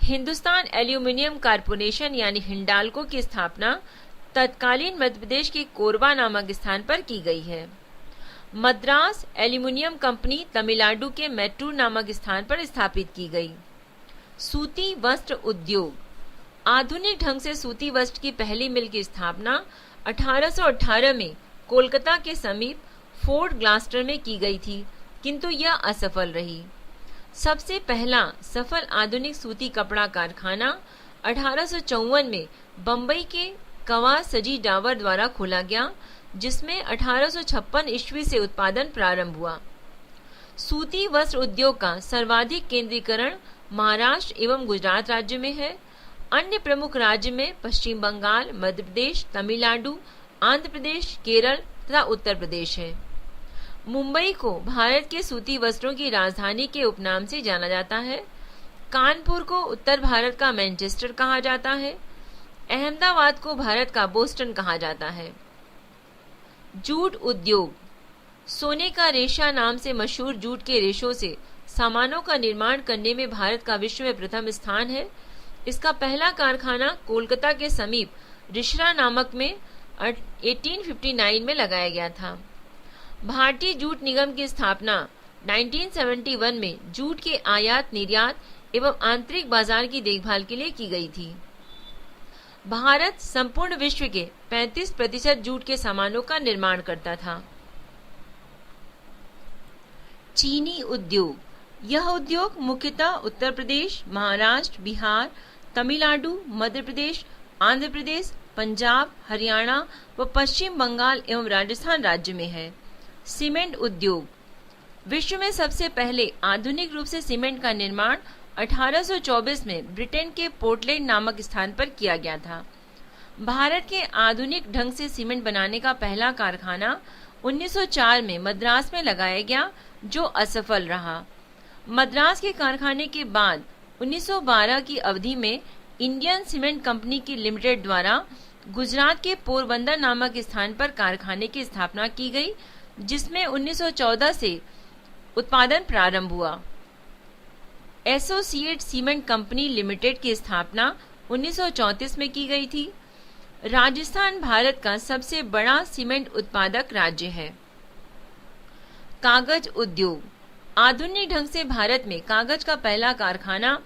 हिंदुस्तान एल्यूमिनियम कारपोरेशन यानी हिंडाल्को की स्थापना तत्कालीन मध्य प्रदेश के कोरबा नामक स्थान पर की गई है। मद्रास एल्यूमिनियम कंपनी तमिलनाडु के मैट्टूर नामक स्थान पर स्थापित की गई। सूती वस्त्र उद्योग। आधुनिक ढंग से सूती वस्त्र की पहली मिल की स्थापना 1818 में कोलकाता के समीप फोर्ट ग्लास्टर में की गई थी, किंतु यह असफल रही। सबसे पहला सफल आधुनिक सूती कपड़ा कारखाना 1854 में बंबई के कवा सजी डावर द्वारा खोला गया, जिसमें 1856 ईस्वी से उत्पादन प्रारंभ हुआ। सूती वस्त्र उद्योग का सर्वाधिक केंद्रीकरण महाराष्ट्र एवं गुजरात राज्य में है। अन्य प्रमुख राज्य में पश्चिम बंगाल, मध्य प्रदेश, तमिलनाडु, आंध्र प्रदेश, केरल तथा उत्तर प्रदेश है। मुंबई को भारत के सूती वस्त्रों की राजधानी के उपनाम से जाना जाता है। कानपुर को उत्तर भारत का मैनचेस्टर कहा जाता है। अहमदाबाद को भारत का बोस्टन कहा जाता है। जूट उद्योग। सोने का रेशा नाम से मशहूर जूट के रेशों से सामानों का निर्माण करने में भारत का विश्व में प्रथम स्थान है। इसका पहला कारखाना कोलकाता के समीप रिश्रा नामक में 1859 में लगाया गया था। भारतीय जूट निगम की स्थापना 1971 में जूट के आयात निर्यात एवं आंतरिक बाजार की देखभाल के लिए की गई थी। भारत संपूर्ण विश्व के 35% जूट के सामानों का निर्माण करता था। चीनी उद्योग। यह उद्योग मुख्यतः उत्तर प्रदेश, महाराष्ट्र, बिहार, तमिलनाडु, मध्य प्रदेश, आंध्र प्रदेश, पंजाब, हरियाणा व पश्चिम बंगाल एवं राजस्थान राज्य में है। सीमेंट उद्योग। विश्व में सबसे पहले आधुनिक रूप से सीमेंट का निर्माण 1824 में ब्रिटेन के पोर्टलैंड नामक स्थान पर किया गया था। भारत के आधुनिक ढंग से सीमेंट बनाने का पहला कारखाना 1904 में मद्रास में लगाया गया, जो असफल रहा। मद्रास के कारखाने के बाद 1912 की अवधि में इंडियन सीमेंट कंपनी की लिमिटेड द्वारा गुजरात के पोरबंदर नामक स्थान पर कारखाने की स्थापना की गई, जिसमें 1914 से उत्पादन प्रारंभ हुआ। एसोसिएट सीमेंट कंपनी लिमिटेड की स्थापना 1934 में की गई थी। राजस्थान भारत का सबसे बड़ा सीमेंट उत्पादक राज्य है। कागज उद्योग। आधुनिक ढंग से भारत में कागज का पहला कारखाना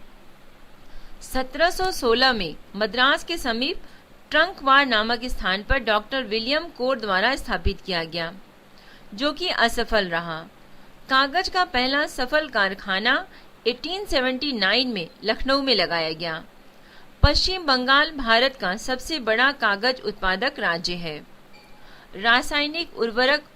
1716 में मद्रास के समीप ट्रंकवार नामक स्थान पर डॉक्टर विलियम कोर द्वारा स्थापित किया गया, जो कि असफल रहा। कागज का पहला सफल कारखाना 1879 में लखनऊ में लगाया गया। पश्चिम बंगाल भारत का सबसे बड़ा कागज उत्पादक राज्य है। रासायनिक उर्वरक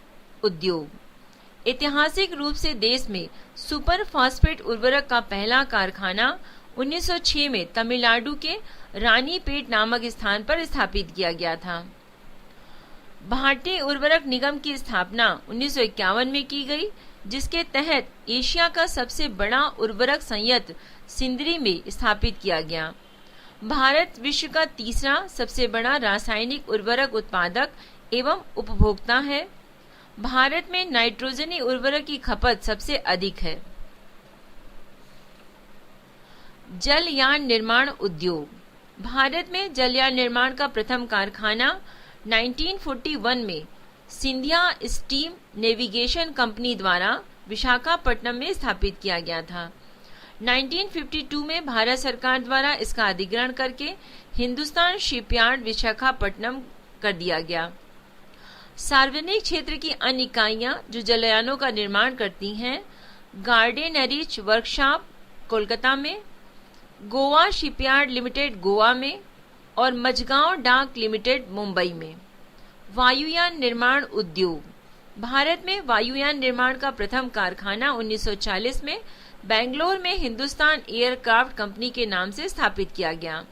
उद्योग। ऐतिहासिक रूप से देश में सुपर फास्फेट उर्वरक का पहला कारखाना 1906 में तमिलनाडु के रानीपेट नामक स्थान पर स्थापित किया गया था। भारतीय उर्वरक निगम की स्थापना 1951 में की गई, जिसके तहत एशिया का सबसे बड़ा उर्वरक संयंत्र सिंदरी में स्थापित किया गया। भारत विश्व का तीसरा सबसे बड़ा रासायनिक उर्वरक उत्पादक एवं उपभोक्ता है। भारत में नाइट्रोजनी उर्वरक की खपत सबसे अधिक है। जलयान निर्माण उद्योग। भारत में जलयान निर्माण का प्रथम कारखाना 1941 में सिंधिया स्टीम नेविगेशन कंपनी द्वारा विशाखापट्टनम में स्थापित किया गया था। 1952 में भारत सरकार द्वारा इसका अधिग्रहण करके हिंदुस्तान शिपयार्ड विशाखापट्टनम कर दिया गया। सार्वजनिक क्षेत्र की अन्य इकाइयां जो जलयानों का निर्माण करती हैं, गार्डेनरिच वर्कशॉप कोलकाता में, गोवा शिपयार्ड लिमिटेड गोवा में और मझगांव डाक लिमिटेड मुंबई में। वायुयान निर्माण उद्योग। भारत में वायुयान निर्माण का प्रथम कारखाना 1940 में बेंगलोर में हिंदुस्तान एयरक्राफ्ट कंपनी के नाम से स्थापित किया गया।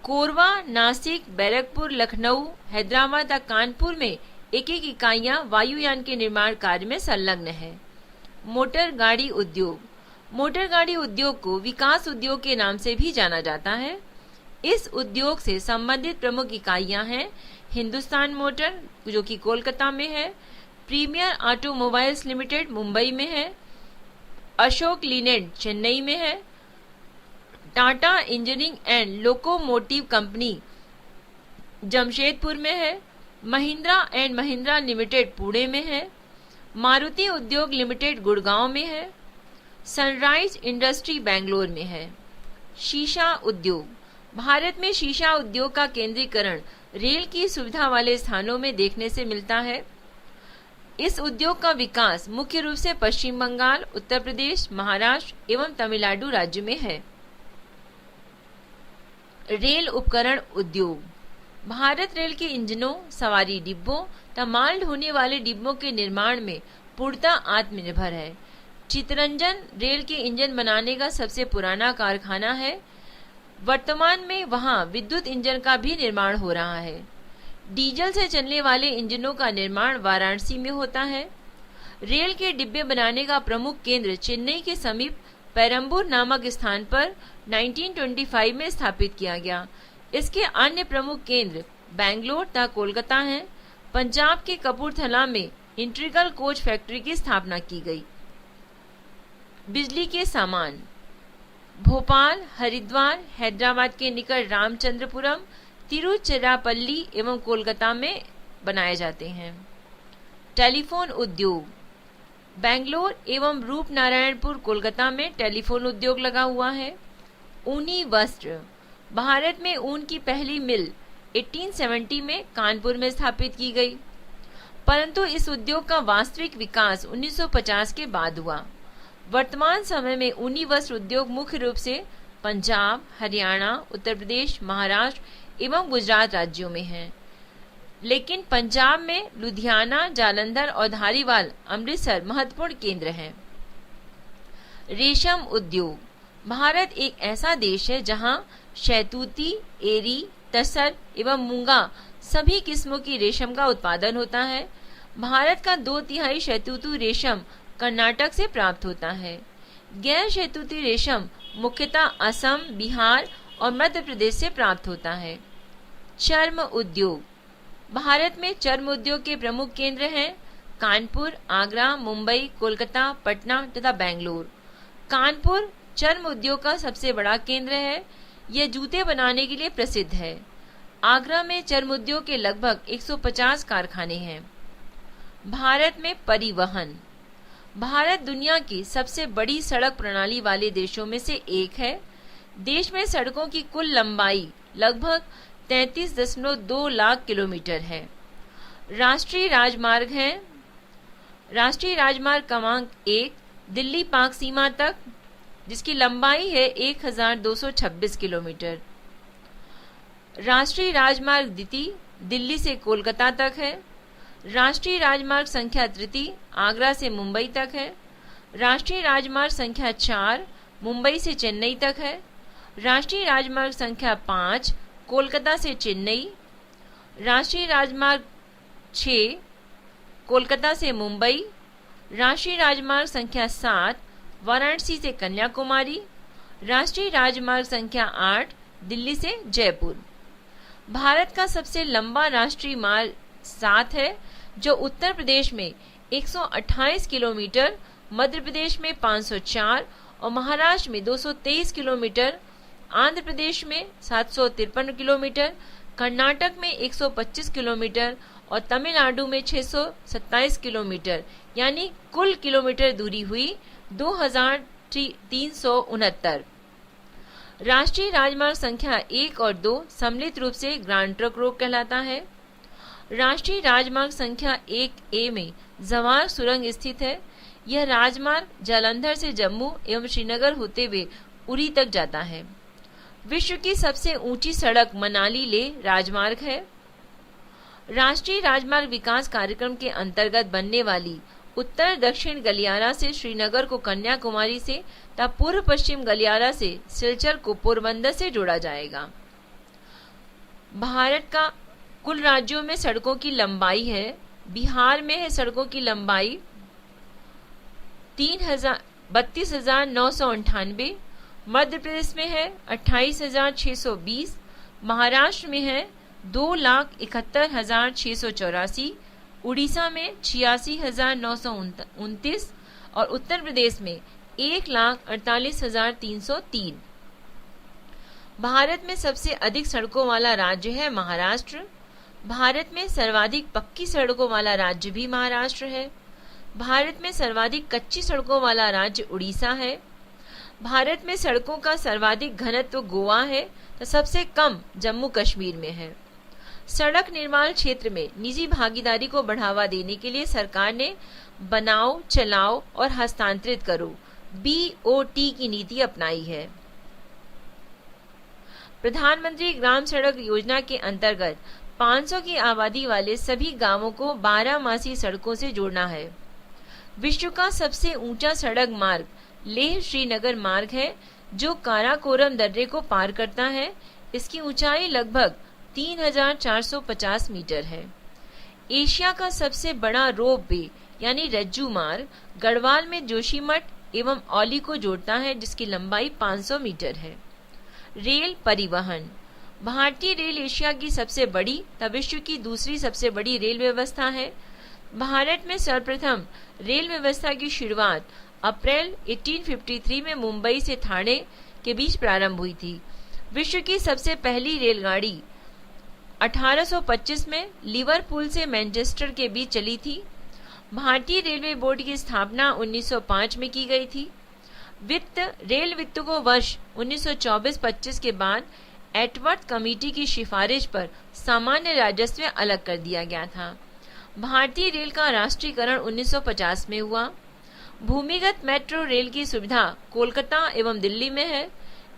कोरबा, नासिक, बैरकपुर, लखनऊ, हैदराबाद और कानपुर में एक एक इकाइयां वायुयान के निर्माण कार्य में संलग्न है। मोटर गाड़ी उद्योग। मोटर गाड़ी उद्योग को विकास उद्योग के नाम से भी जाना जाता है। इस उद्योग से संबंधित प्रमुख इकाइयां हैं हिंदुस्तान मोटर, जो कि कोलकाता में है, प्रीमियर ऑटोमोबाइल्स लिमिटेड मुंबई में है, अशोक लीलैंड चेन्नई में है, Tata engineering and locomotive company Jamshedpur में है, महिंद्रा एंड महिंद्रा लिमिटेड पुणे में है, मारुति उद्योग लिमिटेड गुड़गांव में है, सनराइज इंडस्ट्री बेंगलोर में है। शीशा उद्योग, भारत में शीशा उद्योग का केंद्रीकरण रेल की सुविधा वाले स्थानों में देखने से मिलता है। इस उद्योग का विकास मुख्य रूप से पश्चिम बंगाल, उत्तर प्रदेश, महाराष्ट्र एवं तमिलनाडु राज्य में है। रेल उपकरण उद्योग, भारत रेल के इंजनों, सवारी डिब्बों तथा माल ढोने वाले डिब्बों के निर्माण में पूर्णतः आत्मनिर्भर है। चितरंजन रेल के इंजन बनाने का सबसे पुराना कारखाना है। वर्तमान में वहां विद्युत इंजन का भी निर्माण हो रहा है। डीजल से चलने वाले इंजनों का निर्माण वाराणसी में होता है। रेल के डिब्बे बनाने का प्रमुख केंद्र चेन्नई के समीप पेरम्बूर नामक स्थान पर 1925 में स्थापित किया गया। इसके अन्य प्रमुख केंद्र बेंगलोर तथा कोलकाता हैं। पंजाब के कपूरथला में इंटीग्रल कोच फैक्ट्री की स्थापना की गई। बिजली के सामान भोपाल, हरिद्वार, हैदराबाद के निकट रामचंद्रपुरम, तिरुचिरापल्ली एवं कोलकाता में बनाए जाते हैं। टेलीफोन उद्योग, बेंगलोर एवं रूपनारायणपुर, कोलकाता में टेलीफोन उद्योग लगा हुआ है। ऊनी वस्त्र, भारत में ऊन की पहली मिल 1870 में कानपुर में स्थापित की गई, परंतु इस उद्योग का वास्तविक विकास 1950 के बाद हुआ। वर्तमान समय में ऊनी वस्त्र उद्योग मुख्य रूप से पंजाब, हरियाणा, उत्तर प्रदेश, महाराष्ट्र एवं गुजरात राज्यों में है, लेकिन पंजाब में लुधियाना, जालंधर और धारीवाल, अमृतसर महत्वपूर्ण केंद्र हैं। रेशम उद्योग, भारत एक ऐसा देश है जहां शहतूती, एरी, तसर एवं मूंगा सभी किस्मों की रेशम का उत्पादन होता है। भारत का 2/3 शहतूती रेशम कर्नाटक से प्राप्त होता है। गैर शहतूती रेशम मुख्यतः असम, बिहार और मध्य प्रदेश से प्राप्त होता है। चर्म उद्योग, भारत में चर्म उद्योग के प्रमुख केंद्र हैं कानपुर, आगरा, मुंबई, कोलकाता, पटना तथा बेंगलोर। कानपुर चर्म उद्योग का सबसे बड़ा केंद्र है। यह जूते बनाने के लिए प्रसिद्ध है। आगरा में चर्म उद्योग के लगभग 150 कारखाने हैं। भारत में परिवहन, भारत दुनिया की सबसे बड़ी सड़क प्रणाली वाले देशों में से एक है। देश में सड़कों की कुल लंबाई लगभग 33.2 लाख किलोमीटर है। राष्ट्रीय राजमार्ग हैं। राष्ट्रीय राजमार्ग क्रमांक 1 दिल्ली पाक सीमा तक, जिसकी लंबाई है 1226 किलोमीटर। राष्ट्रीय राजमार्ग द्वितीय दिल्ली से कोलकाता तक है। राष्ट्रीय राजमार्ग संख्या तृतीय आगरा से मुंबई तक है। राष्ट्रीय राजमार्ग संख्या 4 मुंबई से चेन्नई तक है। राष्ट्रीय राजमार्ग संख्या 5 कोलकाता से चेन्नई। राष्ट्रीय राजमार्ग 6 कोलकाता से मुंबई। राष्ट्रीय राजमार्ग संख्या 7 वाराणसी से कन्याकुमारी। राष्ट्रीय राजमार्ग संख्या 8 दिल्ली से जयपुर। भारत का सबसे लंबा राष्ट्रीय मार्ग 7 है, जो उत्तर प्रदेश में 128 किलोमीटर, मध्य प्रदेश में 504 और महाराष्ट्र में 223 किलोमीटर, आंध्र प्रदेश में 753 किलोमीटर, कर्नाटक में 125 किलोमीटर और तमिलनाडु में 627 किलोमीटर, यानी कुल किलोमीटर दूरी हुई 2369। राष्ट्रीय राजमार्ग संख्या 1 और 2 सम्मिलित रूप से ग्रांड ट्रंक रोड कहलाता है। राष्ट्रीय राजमार्ग संख्या 1A में जवार सुरंग स्थित है। यह राजमार्ग जालंधर से जम्मू एवं श्रीनगर होते हुए उरी तक जाता है। विश्व की सबसे ऊंची सड़क मनाली लेह राजमार्ग है। राष्ट्रीय राजमार्ग विकास कार्यक्रम के अंतर्गत बनने वाली उत्तर दक्षिण गलियारा से श्रीनगर को कन्याकुमारी से तथा पूर्व पश्चिम गलियारा से सिलचर को पोरबंदर से जोड़ा जाएगा। भारत का कुल राज्यों में सड़कों की लंबाई है। बिहार में है सड़कों की लंबाई 32,998, मध्य प्रदेश में है 28,620, महाराष्ट्र में है 2,71,684, उड़ीसा में 86,929 और उत्तर प्रदेश में 1,48,303। भारत में सबसे अधिक सड़कों वाला राज्य है महाराष्ट्र। भारत में सर्वाधिक पक्की सड़कों वाला राज्य भी महाराष्ट्र है। भारत में सर्वाधिक कच्ची सड़कों वाला राज्य उड़ीसा है। भारत में सड़कों का सर्वाधिक घनत्व गोवा है तो सबसे कम जम्मू कश्मीर में है। सड़क निर्माण क्षेत्र में निजी भागीदारी को बढ़ावा देने के लिए सरकार ने बनाओ, चलाओ और हस्तांतरित करो BOT की नीति अपनाई है। प्रधानमंत्री ग्राम सड़क योजना के अंतर्गत 500 की आबादी वाले सभी गांवों को 12 सड़कों से जोड़ना है। विश्व का सबसे ऊंचा सड़क मार्ग लेह श्रीनगर मार्ग है जो काराकोरम दर्रे को पार करता है। इसकी ऊंचाई लगभग 3450 मीटर है। एशिया का सबसे बड़ा रोप वे यानी रज्जू मार्ग गढ़वाल में जोशीमठ एवं औली को जोड़ता है जिसकी लंबाई 500 मीटर है। रेल परिवहन। भारतीय रेल एशिया की सबसे बड़ी तथा विश्व की दूसरी सबसे बड़ी रेल व्यवस्था है। भारत में सर्वप्रथम रेल व्यवस्था की शुरुआत अप्रैल 1853 में मुंबई से ठाणे के बीच प्रारंभ हुई थी। विश्व की सबसे पहली रेलगाड़ी 1825 में लिवरपूल से मैनचेस्टर के बीच चली थी। भारतीय रेलवे बोर्ड की स्थापना 1905 में की गई थी। रेल वित्त को वर्ष 1924-25 के बाद एटवर्थ कमेटी की सिफारिश पर सामान्य राजस्व अलग कर दिया गया था। भारतीय रेल का राष्ट्रीयकरण 1950 में हुआ। भूमिगत मेट्रो रेल की सुविधा कोलकाता एवं दिल्ली में है।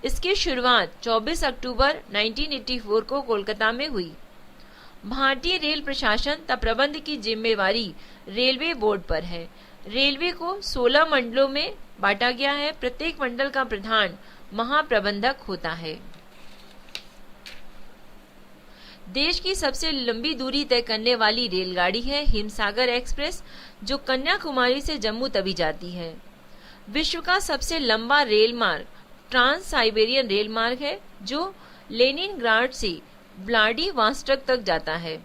इसकी शुरुआत 24 अक्टूबर 1984 को कोलकाता में हुई। भारतीय रेल प्रशासन तथा प्रबंध की जिम्मेवारी रेलवे बोर्ड पर है। रेलवे को 16 मंडलों में बांटा गया है। प्रत्येक मंडल का प्रधान महाप्रबंधक होता है। देश की सबसे लंबी दूरी तय करने वाली रेलगाड़ी है हिमसागर एक्सप्रेस जो कन्याकुमारी से जम्मू तवी जाती है। विश्व का सबसे लंबा रेल मार्ग ट्रांस साइबेरियन रेल मार्ग है जो लेनिनग्राड से व्लादिवोस्टोक तक जाता है।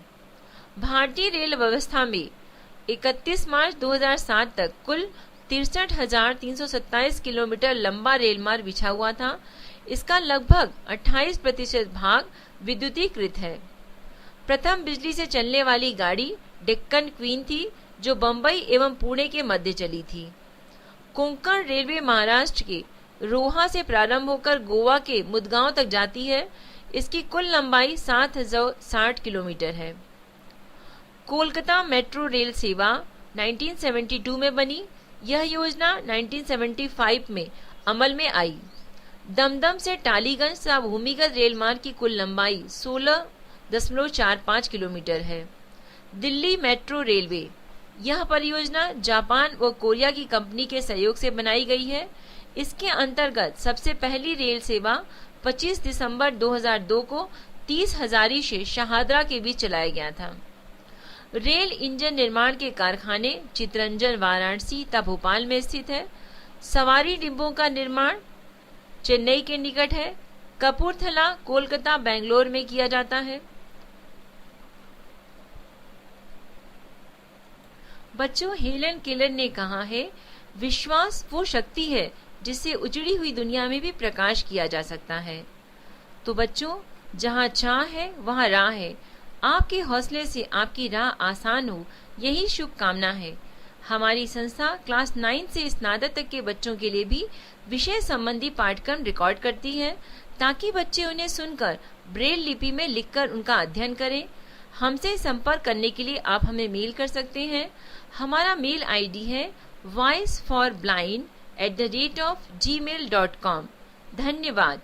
भारतीय रेल व्यवस्था में 31 मार्च 2007 तक कुल 63,327 किलोमीटर लंबा रेल मार्ग बिछा हुआ था। इसका लगभग 28% भाग विद्युतीकृत है। प्रथम बिजली से चलने वाली गाड़ी डेक्कन क्वीन थी जो बंबई एवं पुणे के मध्य चली थी। कोंकण रेलवे महाराष्ट्र के रोहा से प्रारंभ होकर गोवा के मुदगांव तक जाती है। इसकी कुल लंबाई 7,060 किलोमीटर है। कोलकाता मेट्रो रेल सेवा 1972 में बनी। यह योजना 1975 में अमल में आई। दमदम से टालीगंज तथा भूमिगत रेल मार्ग की कुल लंबाई 16.45 किलोमीटर है। दिल्ली मेट्रो रेलवे यह परियोजना जापान व कोरिया की कंपनी के सहयोग से बनाई गई है। इसके अंतर्गत सबसे पहली रेल सेवा 25 दिसंबर 2002 को 30 हजारी से शाहदरा के बीच चलाया गया था। रेल इंजन निर्माण के कारखाने चितरंजन वाराणसी तथा भोपाल में स्थित है। सवारी डिब्बों का निर्माण चेन्नई के निकट है। कपूरथला, कोलकाता, बेंगलोर में किया जाता है। बच्चों, हेलन केलर ने कहा है, विश्वास वो शक्ति है जिससे उजड़ी हुई दुनिया में भी प्रकाश किया जा सकता है। तो बच्चों, जहाँ चाह है वहाँ राह है। आपके हौसले से आपकी राह आसान हो, यही शुभकामना है। हमारी संस्था क्लास 9 से स्नातक तक के बच्चों के लिए भी विषय संबंधी पाठ्यक्रम रिकॉर्ड करती है ताकि बच्चे उन्हें सुनकर ब्रेल लिपि में लिखकर उनका अध्ययन करें। हमसे संपर्क करने के लिए आप हमें मेल कर सकते हैं। हमारा मेल आईडी है voiceforblind@gmail.com। धन्यवाद।